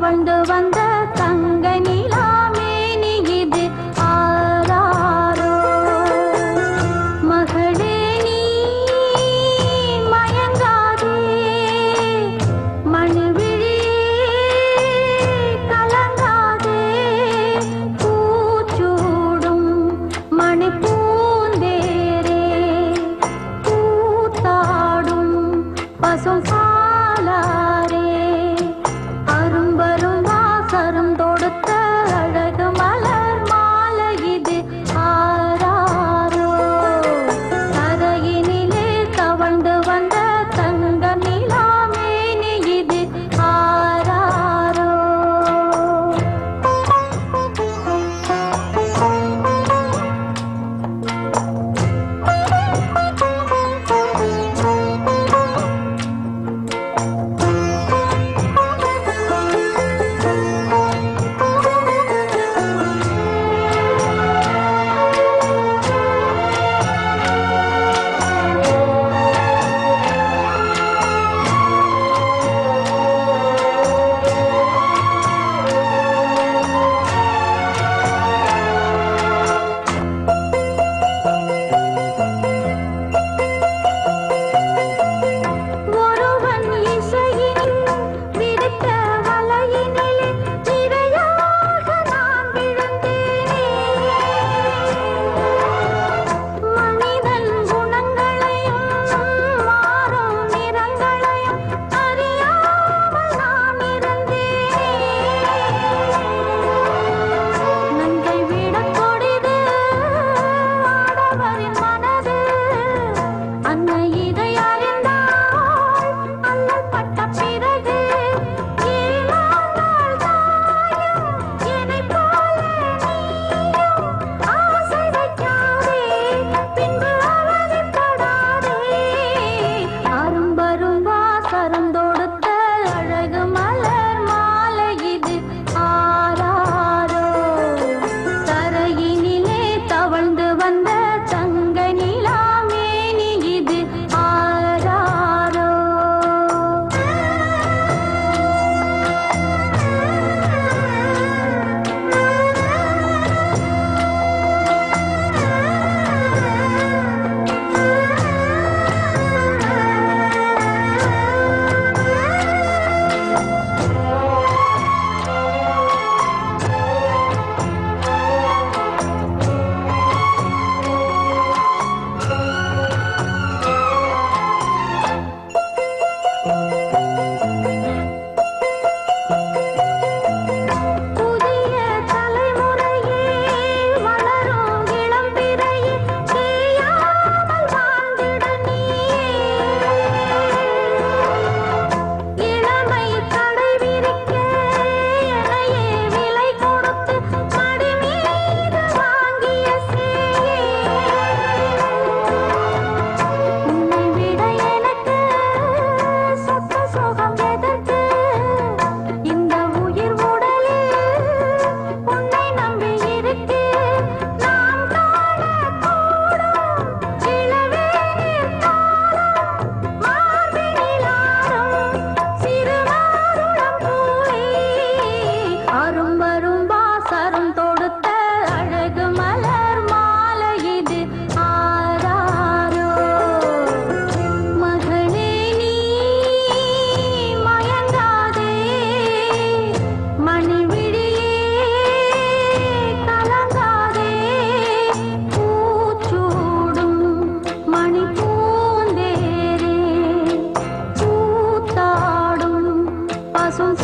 தவழ்ந்து வந்த தங்க நிலாமேனி இது ஆராரோ. மகளே நீ மயங்காதே, மணிவிழியே கலங்காதே. பூச்சூடும் மணிப்பூந்தேரே, பூத்தாடும் பசும் பாலாரே. அரும்பரும் வாசரம் தொடுத்த அழகு மலர் மாலை இது ஆராரோ. கரையினிலே தவழ்ந்து வந்த தங்க நிலாமேனி இது ஆராரோ. ஒருவன் இசையினில் விடுத்த வலையினிலே இரையாக நான் விழுந்தேனே. மனிதன் குணங்களையும் மாறும் நிறங்களையும் அறியாமல் நான் இருந்தேனே. நங்கை விடக் கொடிது ஆடவரின் மனது, அன்னை இதை அறிந்தாள் அல்லல் பட்ட பிறகு. ஏழாண்டாள் தாயும் என்னைப் போல நீயும் ஆசை வைக்காதே, பின்பு அவதிப்படாதே. அரும்பரும் வாசரம் தொடுத்த அழகு மலர் மாலை இது ஆராரோ. தரையினிலே தவழ்ந்து வந்த தங்க நிலாமேனி இது ஆராரோ. புதிய தலைமுறையே வளரும் இளம்பிறையே, தேயாமல் வாழ்ந்திட நீயே. இளமை தடை விரிக்க எனையே விலை கொடுத்து மடி மீது வாங்கிய சேயே. உன்னை விட எனக்கு சொத்த சுகம் எதற்கு? இந்த உயிர் உடலில் உன்னை நம்பி இருக்கு. நாம் காணக்கூடும் இளவேனில் காலம் மார்பினிலாடும் சிறுமாதுளம் பூவே. அரும்பரும் வாசரம் தொடுத்த அழகு மலர் மாலை இது ஆராரோ. மகளே நீ மயங்காதே, மணிவிழியே கலங்காதே. பூச்சூடும் மணிப்பூந்தேரே, பூத்தாடும் பசும்